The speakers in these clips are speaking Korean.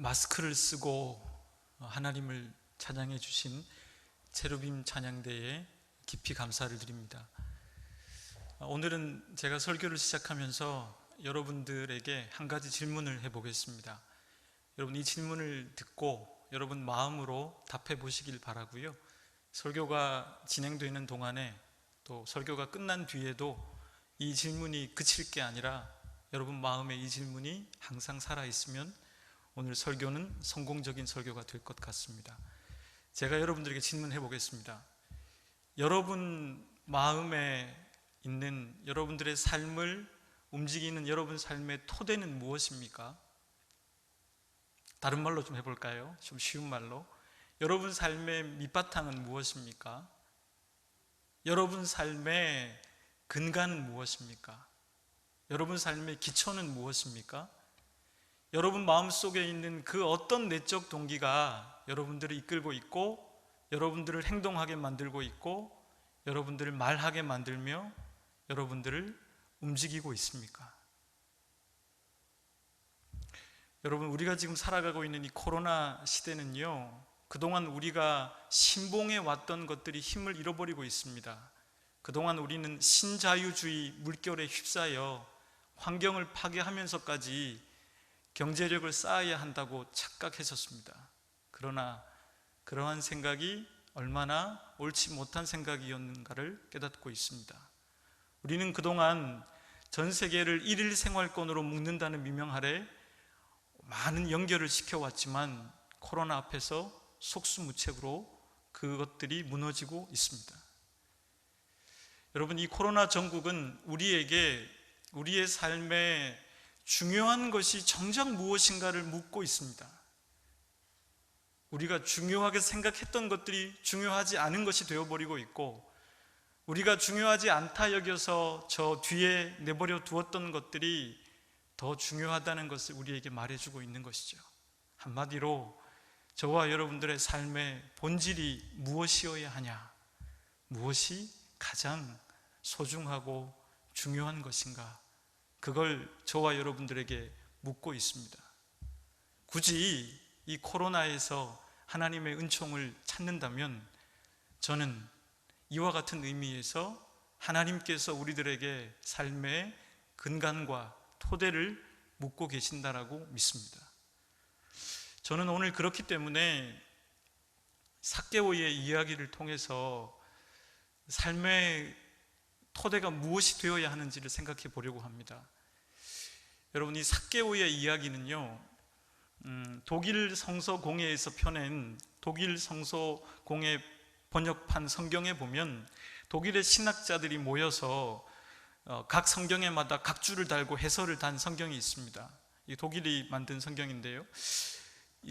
마스크를 쓰고 하나님을 찬양해 주신 체루빔 찬양대에 깊이 감사를 드립니다. 오늘은 제가 설교를 시작하면서 여러분들에게 한 가지 질문을 해보겠습니다. 여러분, 이 질문을 듣고 여러분 마음으로 답해 보시길 바라고요. 설교가 진행되는 동안에 또 설교가 끝난 뒤에도 이 질문이 그칠 게 아니라 여러분 마음에 이 질문이 항상 살아있으면 오늘 설교는 성공적인 설교가 될 것 같습니다. 제가 여러분들에게 질문해 보겠습니다. 여러분 마음에 있는 여러분들의 삶을 움직이는 여러분 삶의 토대는 무엇입니까? 다른 말로 좀 해볼까요? 좀 쉬운 말로, 여러분 삶의 밑바탕은 무엇입니까? 여러분 삶의 근간은 무엇입니까? 여러분 삶의 기초는 무엇입니까? 여러분 마음속에 있는 그 어떤 내적 동기가 여러분들을 이끌고 있고 여러분들을 행동하게 만들고 있고 여러분들을 말하게 만들며 여러분들을 움직이고 있습니까? 여러분, 우리가 지금 살아가고 있는 이 코로나 시대는요, 그동안 우리가 신봉해 왔던 것들이 힘을 잃어버리고 있습니다. 그동안 우리는 신자유주의 물결에 휩싸여 환경을 파괴하면서까지 경제력을 쌓아야 한다고 착각했었습니다. 그러나 그러한 생각이 얼마나 옳지 못한 생각이었는가를 깨닫고 있습니다. 우리는 그동안 전 세계를 일일 생활권으로 묶는다는 미명 아래 많은 연결을 시켜왔지만 코로나 앞에서 속수무책으로 그것들이 무너지고 있습니다. 여러분, 이 코로나 전국은 우리에게 우리의 삶에 중요한 것이 정작 무엇인가를 묻고 있습니다. 우리가 중요하게 생각했던 것들이 중요하지 않은 것이 되어버리고 있고, 우리가 중요하지 않다 여겨서 저 뒤에 내버려 두었던 것들이 더 중요하다는 것을 우리에게 말해주고 있는 것이죠. 한마디로 저와 여러분들의 삶의 본질이 무엇이어야 하냐, 무엇이 가장 소중하고 중요한 것인가, 그걸 저와 여러분들에게 묻고 있습니다. 굳이 이 코로나에서 하나님의 은총을 찾는다면 저는 이와 같은 의미에서 하나님께서 우리들에게 삶의 근간과 토대를 묻고 계신다라고 믿습니다. 저는 오늘 그렇기 때문에 삭개오의 이야기를 통해서 삶의 토대가 무엇이 되어야 하는지를 생각해 보려고 합니다. 여러분, 이 삭개오의 이야기는요, 독일 성서공회에서 펴낸 독일 성서공회 번역판 성경에 보면 독일의 신학자들이 모여서 각 성경에마다 각 줄을 달고 해설을 단 성경이 있습니다. 이 독일이 만든 성경인데요,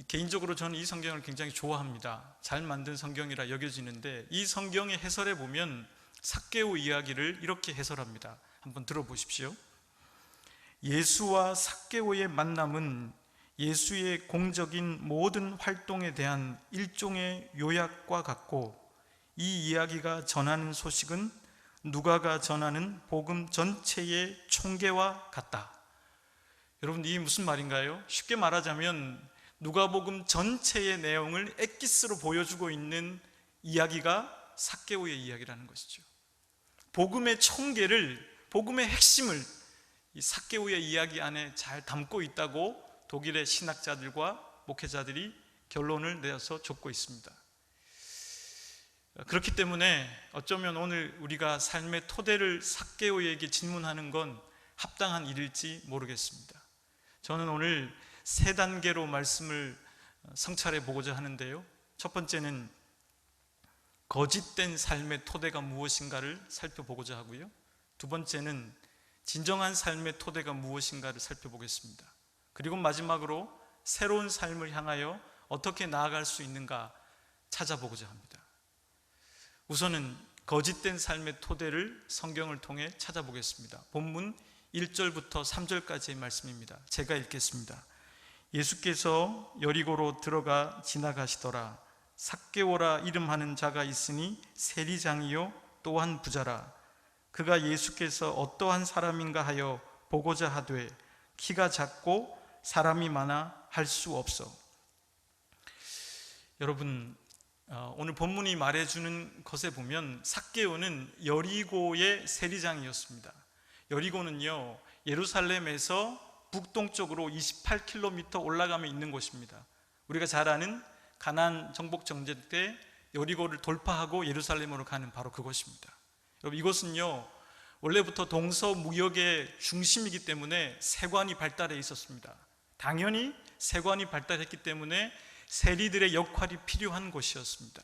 개인적으로 저는 이 성경을 굉장히 좋아합니다. 잘 만든 성경이라 여겨지는데, 이 성경의 해설에 보면 삭개오 이야기를 이렇게 해설합니다. 한번 들어보십시오. 예수와 삭개오의 만남은 예수의 공적인 모든 활동에 대한 일종의 요약과 같고, 이 이야기가 전하는 소식은 누가가 전하는 복음 전체의 총계와 같다. 여러분, 이게 무슨 말인가요? 쉽게 말하자면 누가복음 전체의 내용을 엑기스로 보여주고 있는 이야기가 삭개오의 이야기라는 것이죠. 복음의 총계를, 복음의 핵심을 이 삭개오의 이야기 안에 잘 담고 있다고 독일의 신학자들과 목회자들이 결론을 내어서 줬고 있습니다. 그렇기 때문에 어쩌면 오늘 우리가 삶의 토대를 삭개오에게 질문하는 건 합당한 일일지 모르겠습니다. 저는 오늘 세 단계로 말씀을 성찰해 보고자 하는데요, 첫 번째는 거짓된 삶의 토대가 무엇인가를 살펴보고자 하고요, 두 번째는 진정한 삶의 토대가 무엇인가를 살펴보겠습니다. 그리고 마지막으로 새로운 삶을 향하여 어떻게 나아갈 수 있는가 찾아보고자 합니다. 우선은 거짓된 삶의 토대를 성경을 통해 찾아보겠습니다. 본문 1절부터 3절까지의 말씀입니다. 제가 읽겠습니다. 예수께서 여리고로 들어가 지나가시더라. 삭개오라 이름하는 자가 있으니 세리장이요 또한 부자라. 그가 예수께서 어떠한 사람인가 하여 보고자 하되 키가 작고 사람이 많아 할 수 없어 여러분, 오늘 본문이 말해주는 것에 보면 삭개오는 여리고의 세리장이었습니다. 여리고는요, 예루살렘에서 북동쪽으로 28km 올라가면 있는 곳입니다. 우리가 잘 아는 가나안 정복 정제 때 여리고를 돌파하고 예루살렘으로 가는 바로 그곳입니다. 여러분, 이곳은요 원래부터 동서무역의 중심이기 때문에 세관이 발달해 있었습니다. 당연히 세관이 발달했기 때문에 세리들의 역할이 필요한 곳이었습니다.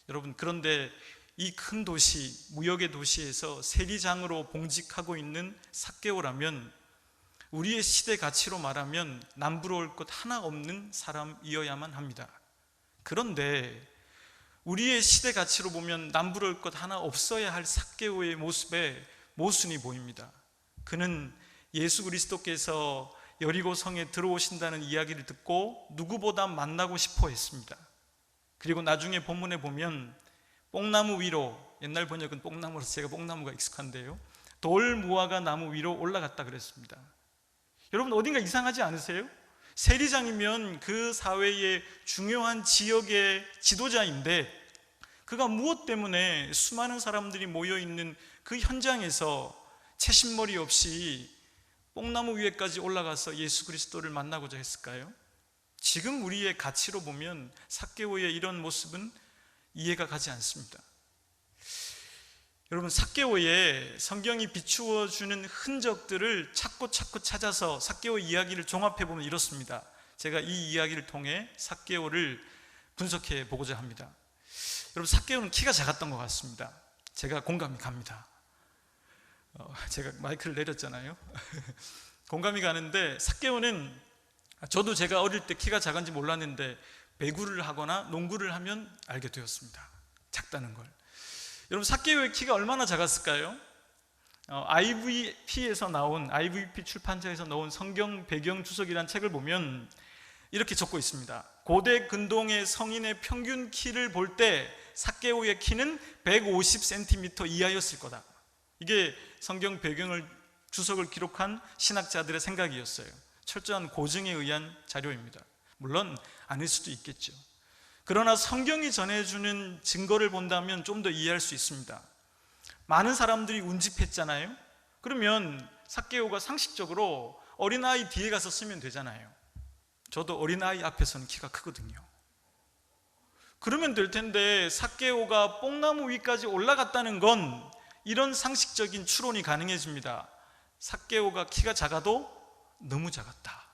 여러분, 그런데 이 큰 도시, 무역의 도시에서 세리장으로 봉직하고 있는 삭개오라면 우리의 시대 가치로 말하면 남부러울 것 하나 없는 사람이어야만 합니다. 그런데 우리의 시대 가치로 보면 남부러울 것 하나 없어야 할 삭개오의 모습에 모순이 보입니다. 그는 예수 그리스도께서 여리고 성에 들어오신다는 이야기를 듣고 누구보다 만나고 싶어 했습니다. 그리고 나중에 본문에 보면 뽕나무 위로, 옛날 번역은 뽕나무라서 제가 뽕나무가 익숙한데요, 돌무화과 나무 위로 올라갔다 그랬습니다. 여러분, 어딘가 이상하지 않으세요? 세리장이면 그 사회의 중요한 지역의 지도자인데 그가 무엇 때문에 수많은 사람들이 모여있는 그 현장에서 채신머리 없이 뽕나무 위에까지 올라가서 예수 그리스도를 만나고자 했을까요? 지금 우리의 가치로 보면 삭개오의 이런 모습은 이해가 가지 않습니다. 여러분, 삭개오의 성경이 비추어주는 흔적들을 찾고 찾아서 삭개오 이야기를 종합해보면 이렇습니다. 제가 이 이야기를 통해 삭개오를 분석해 보고자 합니다. 여러분, 삭개오는 키가 작았던 것 같습니다. 제가 공감이 갑니다. 제가 마이크를 내렸잖아요. 공감이 가는데, 삭개오는 저도 제가 어릴 때 키가 작은지 몰랐는데 배구를 하거나 농구를 하면 알게 되었습니다. 작다는 걸. 여러분, 삭개오의 키가 얼마나 작았을까요? IVP 출판사에서 나온 성경 배경 주석이라는 책을 보면 이렇게 적고 있습니다. 고대 근동의 성인의 평균 키를 볼 때 삭개오의 키는 150cm 이하였을 거다. 이게 성경 배경을 주석을 기록한 신학자들의 생각이었어요. 철저한 고증에 의한 자료입니다. 물론 아닐 수도 있겠죠. 그러나 성경이 전해주는 증거를 본다면 좀 더 이해할 수 있습니다. 많은 사람들이 운집했잖아요. 그러면 삭개오가 상식적으로 어린아이 뒤에 가서 쓰면 되잖아요. 저도 어린아이 앞에서는 키가 크거든요. 그러면 될 텐데 삭개오가 뽕나무 위까지 올라갔다는 건 이런 상식적인 추론이 가능해집니다. 삭개오가 키가 작아도 너무 작았다,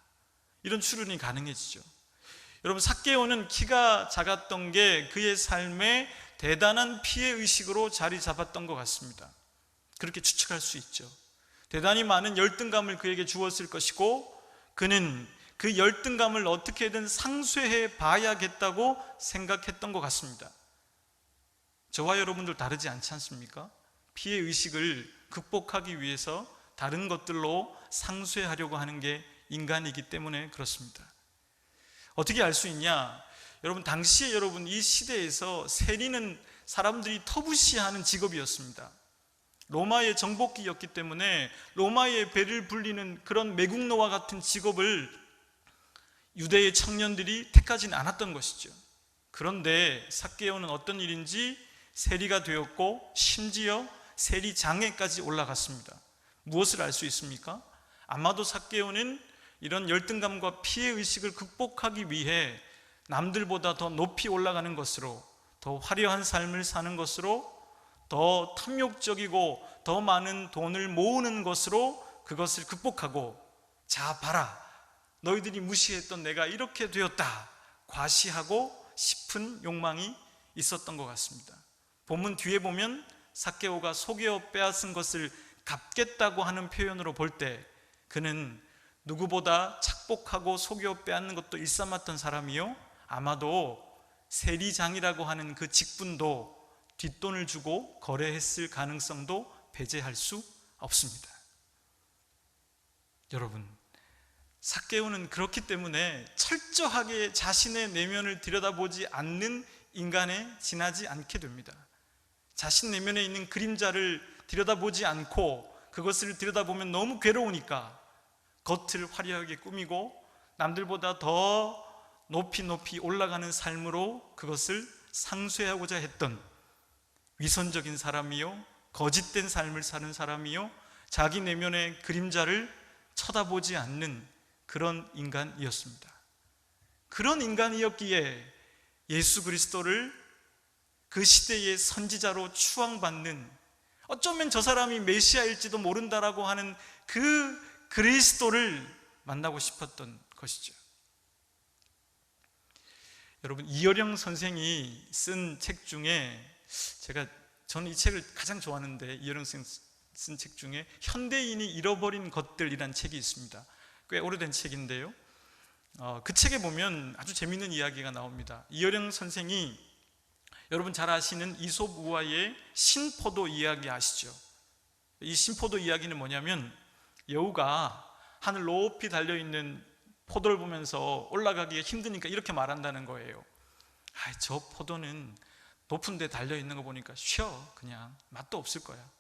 이런 추론이 가능해지죠. 여러분, 삭개오는 키가 작았던 게 그의 삶에 대단한 피해의식으로 자리 잡았던 것 같습니다. 그렇게 추측할 수 있죠. 대단히 많은 열등감을 그에게 주었을 것이고 그는 그 열등감을 어떻게든 상쇄해 봐야겠다고 생각했던 것 같습니다. 저와 여러분들 다르지 않지 않습니까? 피해의식을 극복하기 위해서 다른 것들로 상쇄하려고 하는 게 인간이기 때문에 그렇습니다. 어떻게 알 수 있냐? 여러분, 당시에 여러분 이 시대에서 세리는 사람들이 터부시하는 직업이었습니다. 로마의 정복기였기 때문에 로마의 배를 불리는 그런 매국노와 같은 직업을 유대의 청년들이 택하지는 않았던 것이죠. 그런데 삭개오는 어떤 일인지 세리가 되었고 심지어 세리장에까지 올라갔습니다. 무엇을 알 수 있습니까? 아마도 삭개오는 이런 열등감과 피해의식을 극복하기 위해 남들보다 더 높이 올라가는 것으로, 더 화려한 삶을 사는 것으로, 더 탐욕적이고 더 많은 돈을 모으는 것으로 그것을 극복하고, 자 봐라, 너희들이 무시했던 내가 이렇게 되었다, 과시하고 싶은 욕망이 있었던 것 같습니다. 본문 뒤에 보면 삭개오가 속여 빼앗은 것을 갚겠다고 하는 표현으로 볼 때 그는 누구보다 착복하고 속여 빼앗는 것도 일삼았던 사람이요, 아마도 세리장이라고 하는 그 직분도 뒷돈을 주고 거래했을 가능성도 배제할 수 없습니다. 여러분, 삭개오는 그렇기 때문에 철저하게 자신의 내면을 들여다보지 않는 인간에 지나지 않게 됩니다. 자신 내면에 있는 그림자를 들여다보지 않고 그것을 들여다보면 너무 괴로우니까 겉을 화려하게 꾸미고 남들보다 더 높이 높이 올라가는 삶으로 그것을 상쇄하고자 했던 위선적인 사람이요, 거짓된 삶을 사는 사람이요, 자기 내면의 그림자를 쳐다보지 않는 그런 인간이었습니다. 그런 인간이었기에 예수 그리스도를 그 시대의 선지자로 추앙받는, 어쩌면 저 사람이 메시아일지도 모른다라고 하는 그 그리스도를 만나고 싶었던 것이죠. 여러분, 이어령 선생이 쓴 책 중에 저는 이 책을 가장 좋아하는데, 이어령 선생 쓴 책 중에 현대인이 잃어버린 것들이란 책이 있습니다. 꽤 오래된 책인데요, 그 책에 보면 아주 재미있는 이야기가 나옵니다. 이어령 선생이 여러분 잘 아시는 이솝 우화의 신포도 이야기 아시죠? 이 신포도 이야기는 뭐냐면, 여우가 하늘 높이 달려있는 포도를 보면서 올라가기가 힘드니까 이렇게 말한다는 거예요. 저 포도는 높은 데 달려있는 거 보니까 쉬어, 그냥 맛도 없을 거야.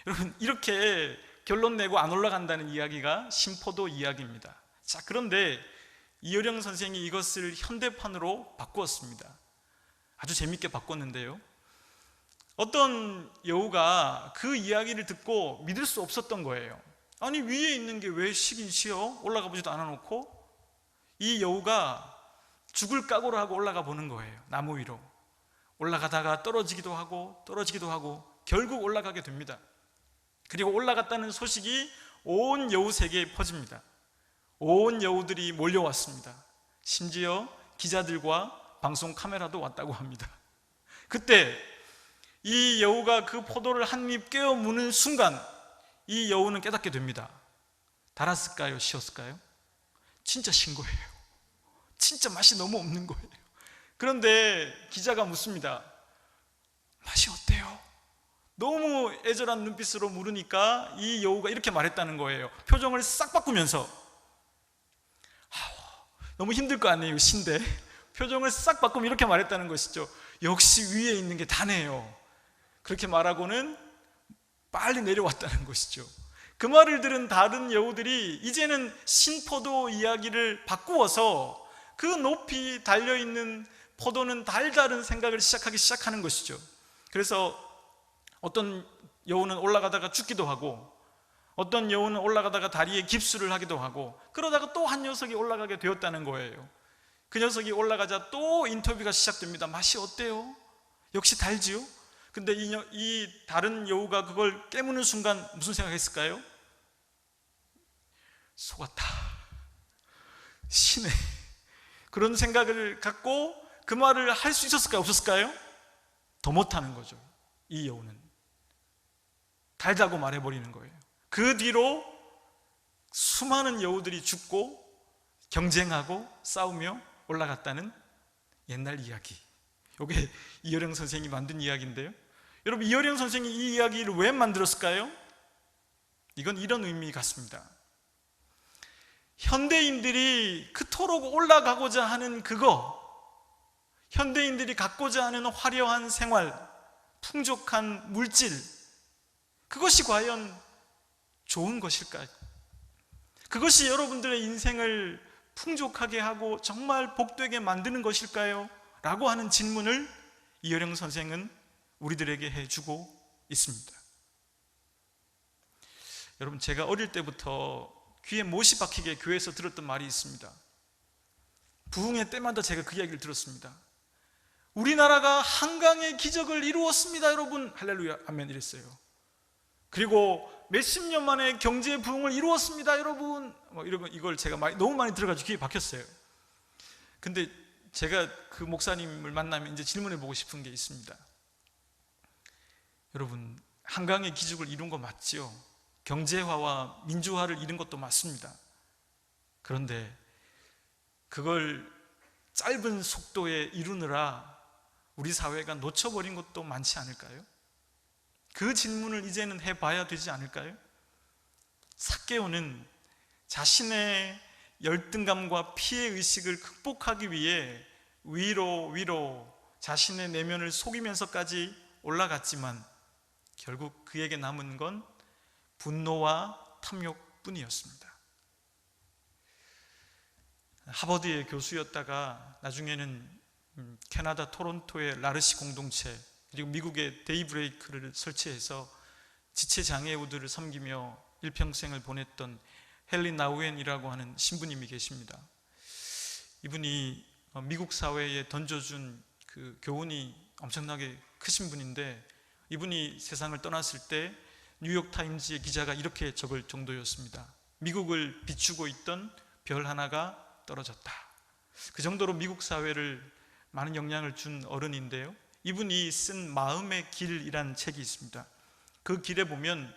여러분, 이렇게 결론 내고 안 올라간다는 이야기가 신포도 이야기입니다. 자, 그런데 이어령 선생이 이것을 현대판으로 바꾸었습니다. 아주 재밌게 바꿨는데요, 어떤 여우가 그 이야기를 듣고 믿을 수 없었던 거예요. 아니, 위에 있는 게 왜 쉬긴 쉬어? 올라가 보지도 않아 놓고. 이 여우가 죽을 각오를 하고 올라가 보는 거예요. 나무 위로 올라가다가 떨어지기도 하고 결국 올라가게 됩니다. 그리고 올라갔다는 소식이 온 여우 세계에 퍼집니다. 온 여우들이 몰려왔습니다. 심지어 기자들과 방송 카메라도 왔다고 합니다. 그때 이 여우가 그 포도를 한 입 깨어 무는 순간 이 여우는 깨닫게 됩니다. 달았을까요? 쉬었을까요? 진짜 신 거예요. 진짜 맛이 너무 없는 거예요. 그런데 기자가 묻습니다. 맛이 어때요? 너무 애절한 눈빛으로 물으니까 이 여우가 이렇게 말했다는 거예요. 표정을 싹 바꾸면서, 너무 힘들 거 아니에요, 신데. 표정을 싹 바꾸면 이렇게 말했다는 것이죠. 역시 위에 있는 게 다네요. 그렇게 말하고는 빨리 내려왔다는 것이죠. 그 말을 들은 다른 여우들이 이제는 신포도 이야기를 바꾸어서 그 높이 달려있는 포도는 달다른 생각을 시작하는 것이죠. 그래서 어떤 여우는 올라가다가 죽기도 하고, 어떤 여우는 올라가다가 다리에 깁스를 하기도 하고, 그러다가 또 한 녀석이 올라가게 되었다는 거예요. 그 녀석이 올라가자 또 인터뷰가 시작됩니다. 맛이 어때요? 역시 달지요? 근데 이 다른 여우가 그걸 깨무는 순간 무슨 생각했을까요? 속았다, 신의, 그런 생각을 갖고 그 말을 할 수 있었을까요? 없었을까요? 더 못하는 거죠. 이 여우는 달다고 말해버리는 거예요. 그 뒤로 수많은 여우들이 죽고 경쟁하고 싸우며 올라갔다는 옛날 이야기. 이게 이어령 선생이 만든 이야기인데요, 여러분, 이어령 선생이 이 이야기를 왜 만들었을까요? 이건 이런 의미 같습니다. 현대인들이 그토록 올라가고자 하는 그거, 현대인들이 갖고자 하는 화려한 생활, 풍족한 물질, 그것이 과연 좋은 것일까요? 그것이 여러분들의 인생을 풍족하게 하고 정말 복되게 만드는 것일까요? 라고 하는 질문을 이어령 선생은 우리들에게 해주고 있습니다. 여러분, 제가 어릴 때부터 귀에 못이 박히게 교회에서 들었던 말이 있습니다. 부흥회 때마다 제가 그 이야기를 들었습니다. 우리나라가 한강의 기적을 이루었습니다, 여러분. 할렐루야, 아멘 이랬어요. 그리고 몇십 년 만에 경제 부흥을 이루었습니다, 여러분. 이걸 제가 너무 많이 들어가지고 귀에 박혔어요. 근데 제가 그 목사님을 만나면 이제 질문해 보고 싶은 게 있습니다. 여러분, 한강의 기적을 이룬 거 맞지요? 경제화와 민주화를 이룬 것도 맞습니다. 그런데 그걸 짧은 속도에 이루느라 우리 사회가 놓쳐버린 것도 많지 않을까요? 그 질문을 이제는 해봐야 되지 않을까요? 삭개오는 자신의 열등감과 피해의식을 극복하기 위해 위로 자신의 내면을 속이면서까지 올라갔지만 결국 그에게 남은 건 분노와 탐욕뿐이었습니다. 하버드의 교수였다가 나중에는 캐나다 토론토의 라르시 공동체, 그리고 미국의 데이브레이크를 설치해서 지체장애우들을 섬기며 일평생을 보냈던 헨리 나우엔이라고 하는 신부님이 계십니다. 이분이 미국 사회에 던져준 그 교훈이 엄청나게 크신 분인데, 이분이 세상을 떠났을 때 뉴욕타임즈의 기자가 이렇게 적을 정도였습니다. 미국을 비추고 있던 별 하나가 떨어졌다. 그 정도로 미국 사회를 많은 영향을 준 어른인데요, 이분이 쓴 마음의 길이란 책이 있습니다. 그 길에 보면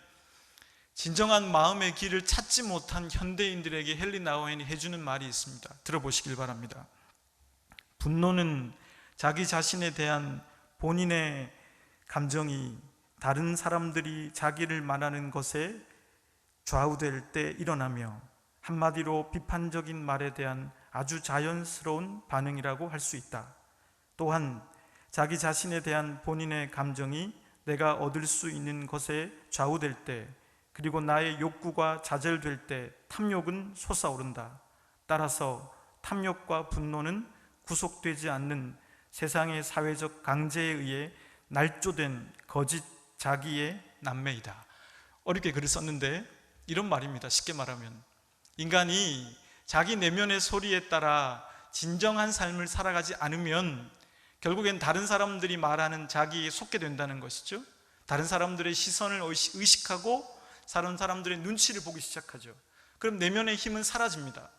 진정한 마음의 길을 찾지 못한 현대인들에게 헨리 나우엔이 해주는 말이 있습니다. 들어보시길 바랍니다. 분노는 자기 자신에 대한 본인의 감정이 다른 사람들이 자기를 말하는 것에 좌우될 때 일어나며, 한마디로 비판적인 말에 대한 아주 자연스러운 반응이라고 할 수 있다. 또한 자기 자신에 대한 본인의 감정이 내가 얻을 수 있는 것에 좌우될 때, 그리고 나의 욕구가 좌절될 때 탐욕은 솟아오른다. 따라서 탐욕과 분노는 구속되지 않는 세상의 사회적 강제에 의해 날조된 거짓 자기의 남매이다. 어렵게 글을 썼는데 이런 말입니다. 쉽게 말하면 인간이 자기 내면의 소리에 따라 진정한 삶을 살아가지 않으면 결국엔 다른 사람들이 말하는 자기에 속게 된다는 것이죠. 다른 사람들의 시선을 의식하고 다른 사람들의 눈치를 보기 시작하죠. 그럼 내면의 힘은 사라집니다.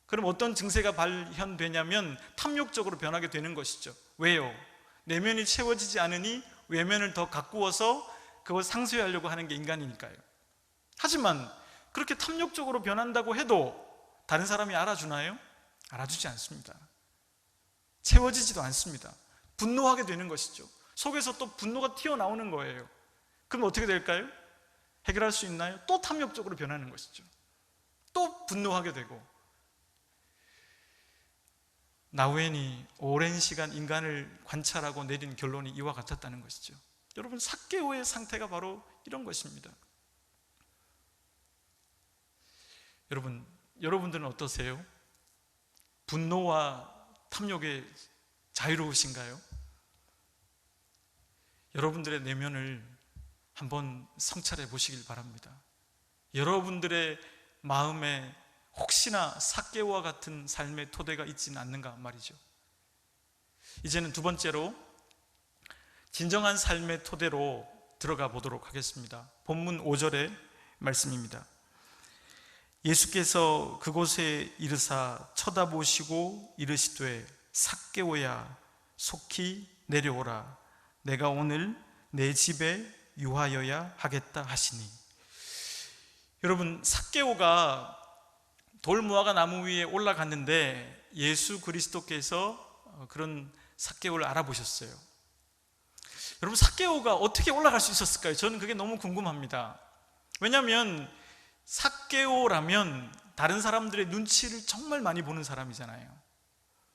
그럼 어떤 증세가 발현되냐면 탐욕적으로 변하게 되는 것이죠. 왜요? 내면이 채워지지 않으니 외면을 더 가꾸어서 그걸 상쇄하려고 하는 게 인간이니까요. 하지만 그렇게 탐욕적으로 변한다고 해도 다른 사람이 알아주나요? 알아주지 않습니다. 채워지지도 않습니다. 분노하게 되는 것이죠. 속에서 또 분노가 튀어나오는 거예요. 그럼 어떻게 될까요? 해결할 수 있나요? 또 탐욕적으로 변하는 것이죠. 또 분노하게 되고. 나우엔이 오랜 시간 인간을 관찰하고 내린 결론이 이와 같았다는 것이죠. 여러분, 삭개오의 상태가 바로 이런 것입니다. 여러분들은 어떠세요? 분노와 탐욕에 자유로우신가요? 여러분들의 내면을 한번 성찰해 보시길 바랍니다. 여러분들의 마음에 혹시나 삭개오와 같은 삶의 토대가 있지는 않는가 말이죠. 이제는 두 번째로 진정한 삶의 토대로 들어가 보도록 하겠습니다. 본문 5절의 말씀입니다. 예수께서 그곳에 이르사 쳐다보시고 이르시되 삭개오야 속히 내려오라. 내가 오늘 내 집에 유하여야 하겠다 하시니. 여러분, 삭개오가 돌무화과 나무 위에 올라갔는데 예수 그리스도께서 그런 삭개오를 알아보셨어요. 여러분, 삭개오가 어떻게 올라갈 수 있었을까요? 저는 그게 너무 궁금합니다. 왜냐하면 삭개오라면 다른 사람들의 눈치를 정말 많이 보는 사람이잖아요.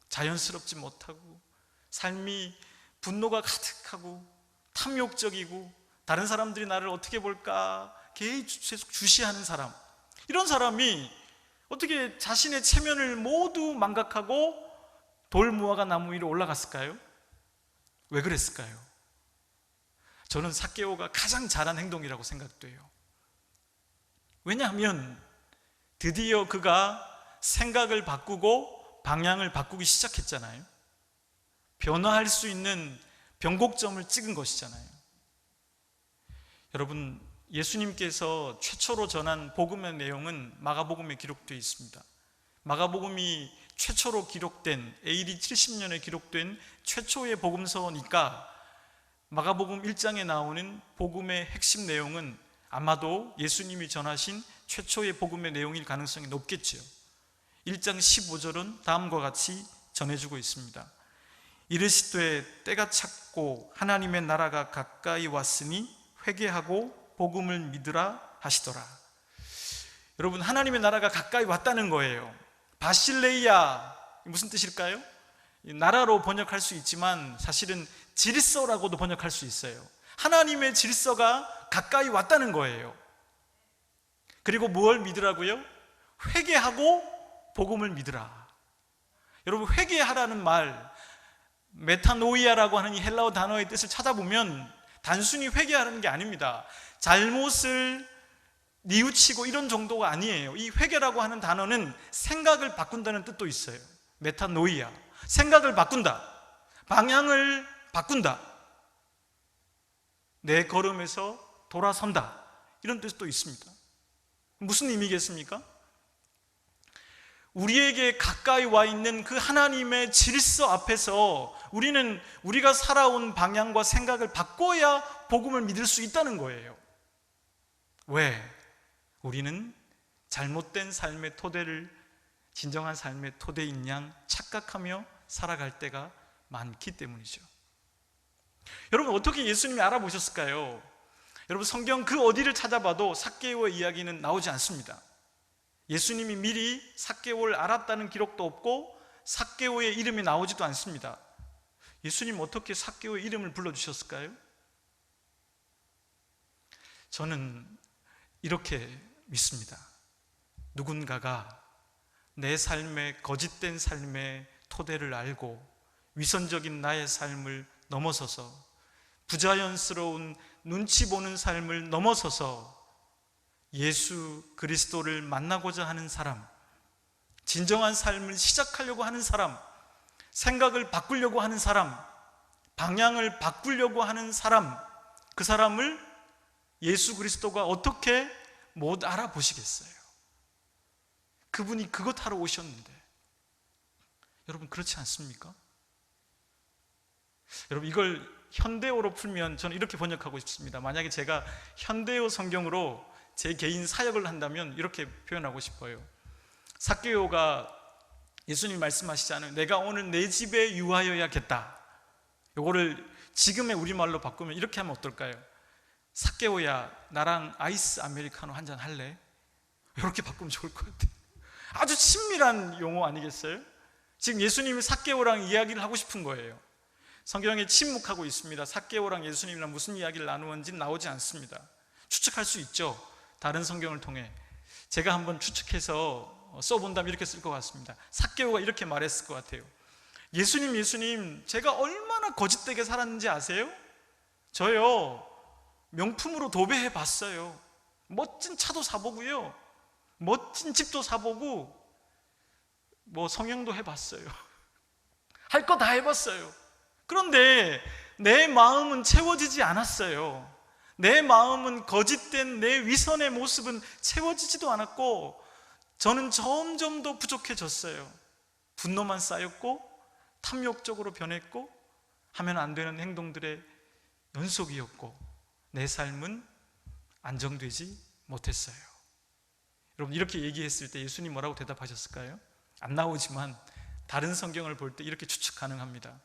자연스럽지 못하고 삶이 분노가 가득하고 탐욕적이고 다른 사람들이 나를 어떻게 볼까 계속 주시하는 사람, 이런 사람이 어떻게 자신의 체면을 모두 망각하고 돌무화과 나무 위로 올라갔을까요? 왜 그랬을까요? 저는 삭개오가 가장 잘한 행동이라고 생각돼요. 왜냐하면 드디어 그가 생각을 바꾸고 방향을 바꾸기 시작했잖아요. 변화할 수 있는 변곡점을 찍은 것이잖아요. 여러분, 예수님께서 최초로 전한 복음의 내용은 마가복음에 기록되어 있습니다. 마가복음이 최초로 기록된, AD 70년에 기록된 최초의 복음서니까 마가복음 1장에 나오는 복음의 핵심 내용은 아마도 예수님이 전하신 최초의 복음의 내용일 가능성이 높겠죠. 1장 15절은 다음과 같이 전해주고 있습니다. 이르시되 때가 찼고 하나님의 나라가 가까이 왔으니 회개하고 복음을 믿으라 하시더라. 여러분, 하나님의 나라가 가까이 왔다는 거예요. 바실레이아, 무슨 뜻일까요? 나라로 번역할 수 있지만 사실은 질서라고도 번역할 수 있어요. 하나님의 질서가 가까이 왔다는 거예요. 그리고 뭘 믿으라고요? 회개하고 복음을 믿으라. 여러분, 회개하라는 말, 메타노이아라고 하는 이 헬라어 단어의 뜻을 찾아보면 단순히 회개하는 게 아닙니다. 잘못을 뉘우치고 이런 정도가 아니에요. 이 회개라고 하는 단어는 생각을 바꾼다는 뜻도 있어요. 메타노이아, 생각을 바꾼다, 방향을 바꾼다, 내 걸음에서 돌아선다, 이런 뜻도 있습니다. 무슨 의미겠습니까? 우리에게 가까이 와 있는 그 하나님의 질서 앞에서 우리가 살아온 방향과 생각을 바꿔야 복음을 믿을 수 있다는 거예요. 왜? 우리는 잘못된 삶의 토대를 진정한 삶의 토대인 양 착각하며 살아갈 때가 많기 때문이죠. 여러분, 어떻게 예수님이 알아보셨을까요? 여러분, 성경 그 어디를 찾아봐도 삭개오의 이야기는 나오지 않습니다. 예수님이 미리 삭개오를 알았다는 기록도 없고 삭개오의 이름이 나오지도 않습니다. 예수님 어떻게 삭개오의 이름을 불러주셨을까요? 저는 이렇게 믿습니다. 누군가가 내 삶의 거짓된 삶의 토대를 알고 위선적인 나의 삶을 넘어서서 부자연스러운 눈치 보는 삶을 넘어서서 예수 그리스도를 만나고자 하는 사람, 진정한 삶을 시작하려고 하는 사람, 생각을 바꾸려고 하는 사람, 방향을 바꾸려고 하는 사람, 그 사람을 예수 그리스도가 어떻게 못 알아보시겠어요? 그분이 그것 하러 오셨는데. 여러분, 그렇지 않습니까? 여러분, 이걸 현대어로 풀면 저는 이렇게 번역하고 싶습니다. 만약에 제가 현대어 성경으로 제 개인 사역을 한다면 이렇게 표현하고 싶어요. 삭개오가 예수님이 말씀하시잖아요. 내가 오늘 내 집에 유하여야겠다. 요거를 지금의 우리말로 바꾸면 이렇게 하면 어떨까요? 삭개오야, 나랑 아이스 아메리카노 한잔 할래? 이렇게 바꾸면 좋을 것 같아요. 아주 친밀한 용어 아니겠어요? 지금 예수님이 삭개오랑 이야기를 하고 싶은 거예요. 성경에 침묵하고 있습니다. 삭개오랑 예수님이랑 무슨 이야기를 나누었는지 나오지 않습니다. 추측할 수 있죠. 다른 성경을 통해. 제가 한번 추측해서 써본다면 이렇게 쓸 것 같습니다. 삭개오가 이렇게 말했을 것 같아요. 예수님, 제가 얼마나 거짓되게 살았는지 아세요? 저요, 명품으로 도배해 봤어요. 멋진 차도 사보고요, 멋진 집도 사보고, 성형도 해봤어요. 할 거 다 해봤어요. 그런데 내 마음은 채워지지 않았어요. 내 마음은 거짓된 내 위선의 모습은 채워지지도 않았고, 저는 점점 더 부족해졌어요. 분노만 쌓였고 탐욕적으로 변했고 하면 안 되는 행동들의 연속이었고, 내 삶은 안정되지 못했어요. 여러분, 이렇게 얘기했을 때 예수님 뭐라고 대답하셨을까요? 안 나오지만 다른 성경을 볼 때 이렇게 추측 가능합니다.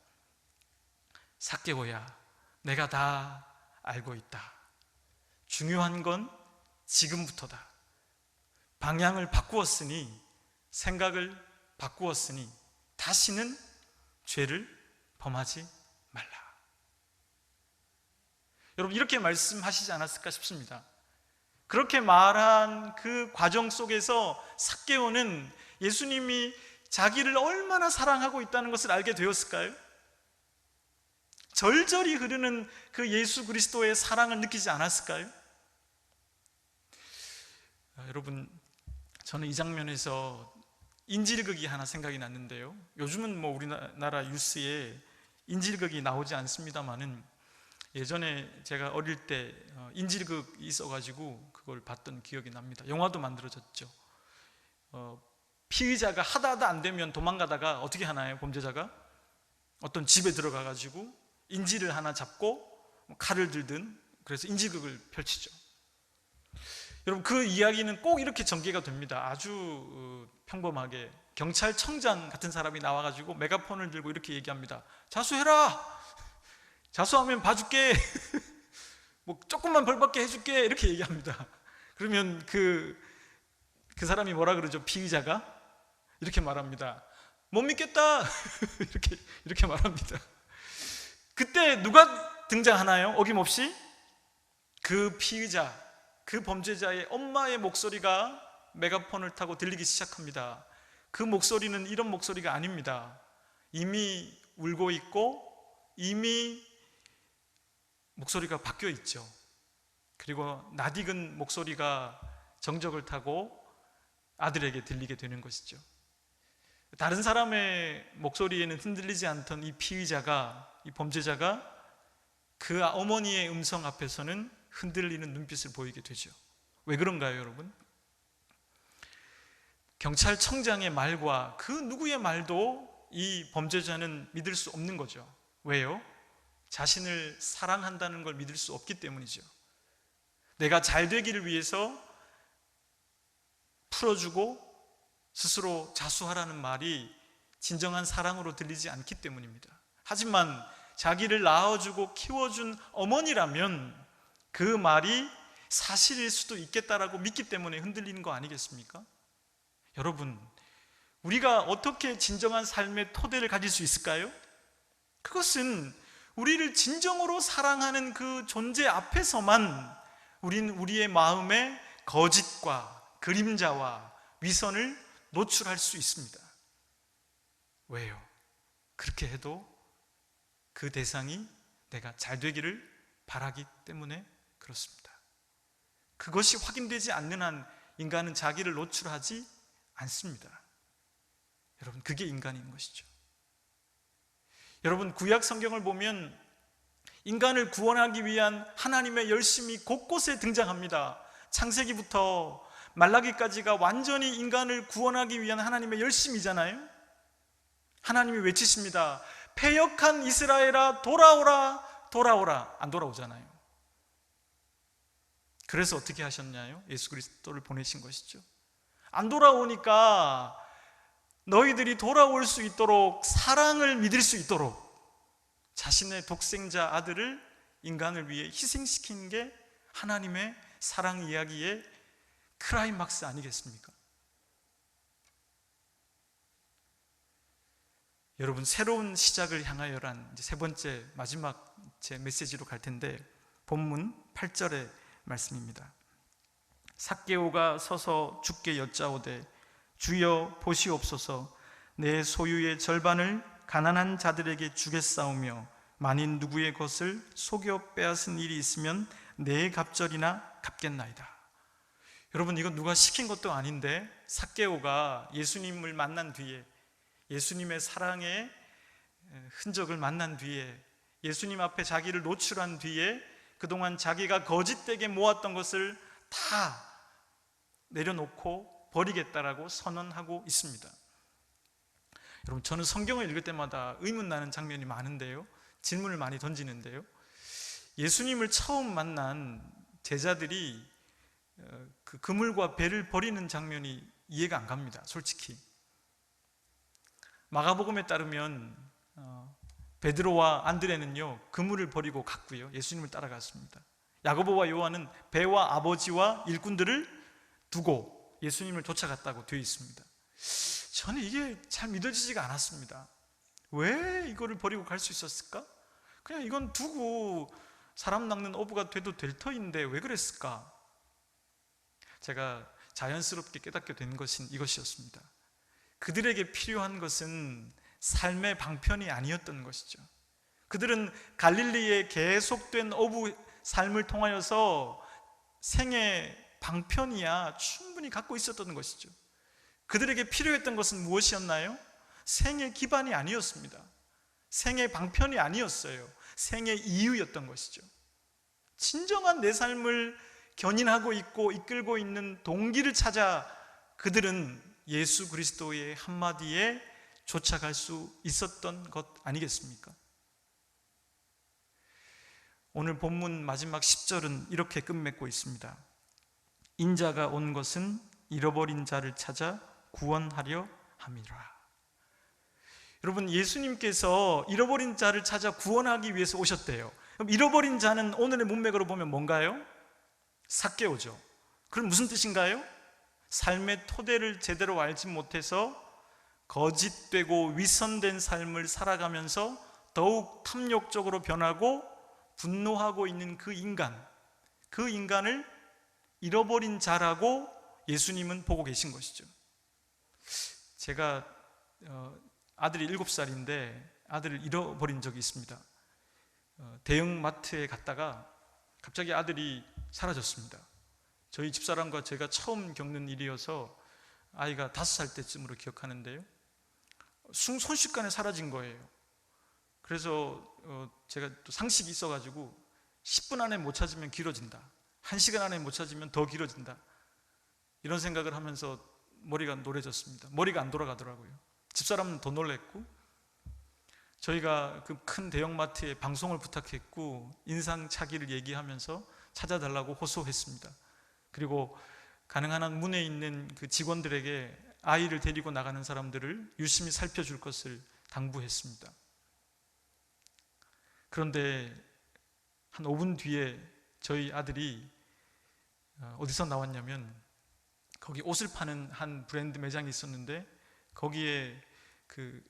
삭개오야, 내가 다 알고 있다. 중요한 건 지금부터다. 방향을 바꾸었으니, 생각을 바꾸었으니 다시는 죄를 범하지 말라. 여러분, 이렇게 말씀하시지 않았을까 싶습니다. 그렇게 말한 그 과정 속에서 삭개오는 예수님이 자기를 얼마나 사랑하고 있다는 것을 알게 되었을까요? 절절히 흐르는 그 예수 그리스도의 사랑을 느끼지 않았을까요? 여러분, 저는 이 장면에서 인질극이 하나 생각이 났는데요. 요즘은 우리나라 뉴스에 인질극이 나오지 않습니다만은, 예전에 제가 어릴 때 인질극이 있어가지고 그걸 봤던 기억이 납니다. 영화도 만들어졌죠. 피의자가 하다 안 되면 도망가다가 어떻게 하나요? 범죄자가 어떤 집에 들어가가지고 인질을 하나 잡고 칼을 들든, 그래서 인질극을 펼치죠. 여러분, 그 이야기는 꼭 이렇게 전개가 됩니다. 아주 평범하게 경찰청장 같은 사람이 나와가지고 메가폰을 들고 이렇게 얘기합니다. 자수해라! 자수하면 봐줄게! 조금만 벌 받게 해줄게! 이렇게 얘기합니다. 그러면 그 사람이 뭐라 그러죠? 피의자가 이렇게 말합니다. 못 믿겠다! 이렇게 말합니다. 그때 누가 등장하나요? 어김없이 그 피의자, 그 범죄자의 엄마의 목소리가 메가폰을 타고 들리기 시작합니다. 그 목소리는 이런 목소리가 아닙니다. 이미 울고 있고 이미 목소리가 바뀌어 있죠. 그리고 낯익은 목소리가 정적을 타고 아들에게 들리게 되는 것이죠. 다른 사람의 목소리에는 흔들리지 않던 이 피의자가, 이 범죄자가 그 어머니의 음성 앞에서는 흔들리는 눈빛을 보이게 되죠. 왜 그런가요, 여러분? 경찰청장의 말과 그 누구의 말도 이 범죄자는 믿을 수 없는 거죠. 왜요? 자신을 사랑한다는 걸 믿을 수 없기 때문이죠. 내가 잘 되기를 위해서 풀어주고 스스로 자수하라는 말이 진정한 사랑으로 들리지 않기 때문입니다. 하지만 자기를 낳아주고 키워준 어머니라면 그 말이 사실일 수도 있겠다라고 믿기 때문에 흔들리는 거 아니겠습니까? 여러분, 우리가 어떻게 진정한 삶의 토대를 가질 수 있을까요? 그것은 우리를 진정으로 사랑하는 그 존재 앞에서만 우리는 우리의 마음에 거짓과 그림자와 위선을 노출할 수 있습니다. 왜요? 그렇게 해도 그 대상이 내가 잘 되기를 바라기 때문에 그렇습니다. 그것이 확인되지 않는 한 인간은 자기를 노출하지 않습니다. 여러분, 그게 인간인 것이죠. 여러분, 구약 성경을 보면 인간을 구원하기 위한 하나님의 열심이 곳곳에 등장합니다. 창세기부터 말라기까지가 완전히 인간을 구원하기 위한 하나님의 열심이잖아요. 하나님이 외치십니다. 패역한 이스라엘아 돌아오라, 돌아오라. 안 돌아오잖아요. 그래서 어떻게 하셨나요? 예수 그리스도를 보내신 것이죠. 안 돌아오니까 너희들이 돌아올 수 있도록, 사랑을 믿을 수 있도록 자신의 독생자 아들을 인간을 위해 희생시킨 게 하나님의 사랑 이야기의 클라이막스 아니겠습니까? 여러분, 새로운 시작을 향하여란 이제 세 번째 마지막 제 메시지로 갈 텐데, 본문 8절의 말씀입니다. 삭개오가 서서 주께 여짜오되 주여 보시옵소서, 내 소유의 절반을 가난한 자들에게 주겠사오며 만일 누구의 것을 속여 빼앗은 일이 있으면 내 갑절이나 갚겠나이다. 여러분, 이건 누가 시킨 것도 아닌데 삭개오가 예수님을 만난 뒤에, 예수님의 사랑의 흔적을 만난 뒤에, 예수님 앞에 자기를 노출한 뒤에 그동안 자기가 거짓되게 모았던 것을 다 내려놓고 버리겠다라고 선언하고 있습니다. 여러분, 저는 성경을 읽을 때마다 의문나는 장면이 많은데요, 질문을 많이 던지는데요, 예수님을 처음 만난 제자들이 그 그물과 배를 버리는 장면이 이해가 안 갑니다, 솔직히. 마가복음에 따르면 베드로와 안드레는요 그물을 버리고 갔고요, 예수님을 따라갔습니다. 야고보와 요한은 배와 아버지와 일꾼들을 두고 예수님을 쫓아갔다고 되어 있습니다. 저는 이게 잘 믿어지지가 않았습니다. 왜 이거를 버리고 갈 수 있었을까? 그냥 이건 두고 사람 낚는 어부가 돼도 될 터인데 왜 그랬을까? 제가 자연스럽게 깨닫게 된 것은 이것이었습니다. 그들에게 필요한 것은 삶의 방편이 아니었던 것이죠. 그들은 갈릴리의 계속된 어부 삶을 통하여서 생의 방편이야 충분히 갖고 있었던 것이죠. 그들에게 필요했던 것은 무엇이었나요? 생의 기반이 아니었습니다. 생의 방편이 아니었어요. 생의 이유였던 것이죠. 진정한 내 삶을 견인하고 있고 이끌고 있는 동기를 찾아 그들은 예수 그리스도의 한마디에 쫓아갈 수 있었던 것 아니겠습니까? 오늘 본문 마지막 10절은 이렇게 끝맺고 있습니다. 인자가 온 것은 잃어버린 자를 찾아 구원하려 함이라. 여러분, 예수님께서 잃어버린 자를 찾아 구원하기 위해서 오셨대요. 그럼 잃어버린 자는 오늘의 문맥으로 보면 뭔가요? 삭개오죠. 그럼 무슨 뜻인가요? 삶의 토대를 제대로 알지 못해서 거짓되고 위선된 삶을 살아가면서 더욱 탐욕적으로 변하고 분노하고 있는 그 인간을 잃어버린 자라고 예수님은 보고 계신 것이죠. 제가 아들이 7살인데 아들을 잃어버린 적이 있습니다. 대형 마트에 갔다가 갑자기 아들이 사라졌습니다. 저희 집사람과 제가 처음 겪는 일이어서 아이가 5살 때쯤으로 기억하는데요, 순식간에 사라진 거예요. 그래서 제가 또 상식이 있어가지고 10분 안에 못 찾으면 길어진다, 1시간 안에 못 찾으면 더 길어진다, 이런 생각을 하면서 머리가 노래졌습니다. 머리가 안 돌아가더라고요. 집사람은 더 놀랬고, 저희가 그 큰 대형마트에 방송을 부탁했고 인상착의를 얘기하면서 찾아달라고 호소했습니다. 그리고 가능한 한 문에 있는 그 직원들에게 아이를 데리고 나가는 사람들을 유심히 살펴줄 것을 당부했습니다. 그런데 한 5분 뒤에 저희 아들이 어디서 나왔냐면, 거기 옷을 파는 한 브랜드 매장이 있었는데 거기에 그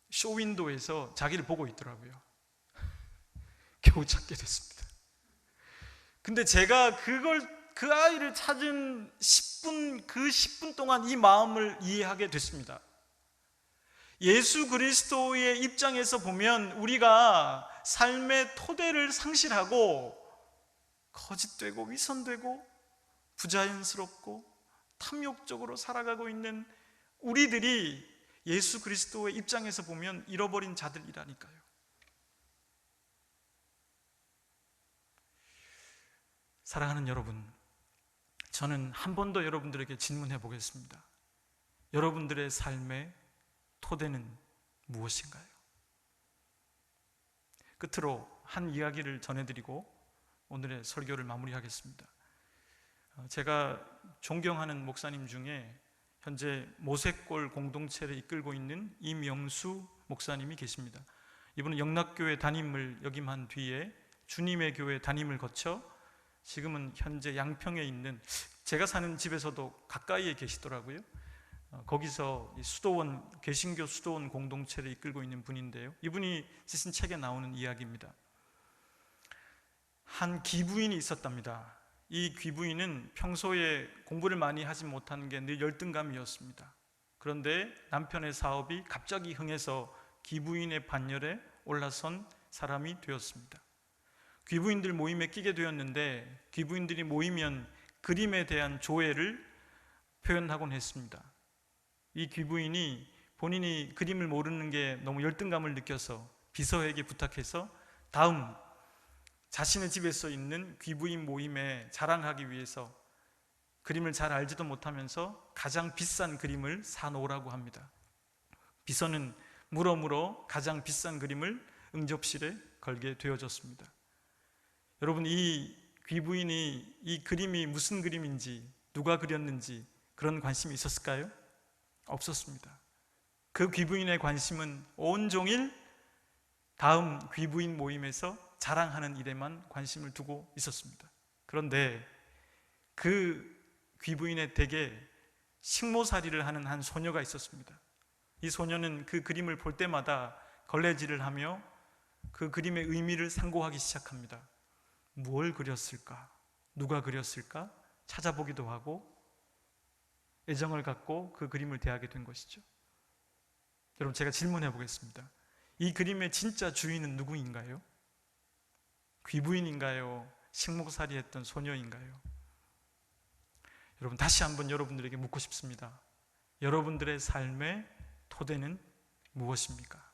쇼윈도에서 자기를 보고 있더라고요. 겨우 찾게 됐습니다. 근데 제가 그 아이를 찾은 10분 동안 이 마음을 이해하게 됐습니다. 예수 그리스도의 입장에서 보면 우리가 삶의 토대를 상실하고 거짓되고 위선되고 부자연스럽고 탐욕적으로 살아가고 있는 우리들이 예수 그리스도의 입장에서 보면 잃어버린 자들이라니까요. 사랑하는 여러분, 저는 한 번 더 여러분들에게 질문해 보겠습니다. 여러분들의 삶의 토대는 무엇인가요? 끝으로 한 이야기를 전해드리고 오늘의 설교를 마무리하겠습니다. 제가 존경하는 목사님 중에 현재 모색골 공동체를 이끌고 있는 이명수 목사님이 계십니다. 이분은 영락교회 담임을 역임한 뒤에 주님의 교회 담임을 거쳐 지금은 현재 양평에 있는, 제가 사는 집에서도 가까이에 계시더라고요. 거기서 수도원, 개신교 수도원 공동체를 이끌고 있는 분인데요, 이분이 쓰신 책에 나오는 이야기입니다. 한 귀부인이 있었답니다. 이 귀부인은 평소에 공부를 많이 하지 못하는 게 늘 열등감이었습니다. 그런데 남편의 사업이 갑자기 흥해서 귀부인의 반열에 올라선 사람이 되었습니다. 귀부인들 모임에 끼게 되었는데 귀부인들이 모이면 그림에 대한 조예를 표현하곤 했습니다. 이 귀부인이 본인이 그림을 모르는 게 너무 열등감을 느껴서 비서에게 부탁해서 다음 자신의 집에서 있는 귀부인 모임에 자랑하기 위해서 그림을 잘 알지도 못하면서 가장 비싼 그림을 사놓으라고 합니다. 비서는 물어 가장 비싼 그림을 응접실에 걸게 되어졌습니다. 여러분, 이 귀부인이 이 그림이 무슨 그림인지, 누가 그렸는지 그런 관심이 있었을까요? 없었습니다. 그 귀부인의 관심은 온종일 다음 귀부인 모임에서 자랑하는 일에만 관심을 두고 있었습니다. 그런데 그 귀부인의 댁에 식모살이를 하는 한 소녀가 있었습니다. 이 소녀는 그 그림을 볼 때마다 걸레질을 하며 그 그림의 의미를 상고하기 시작합니다. 뭘 그렸을까? 누가 그렸을까? 찾아보기도 하고 애정을 갖고 그 그림을 대하게 된 것이죠. 여러분, 제가 질문해 보겠습니다. 이 그림의 진짜 주인은 누구인가요? 귀부인인가요? 식목살이 했던 소녀인가요? 여러분, 다시 한번 여러분들에게 묻고 싶습니다. 여러분들의 삶의 토대는 무엇입니까?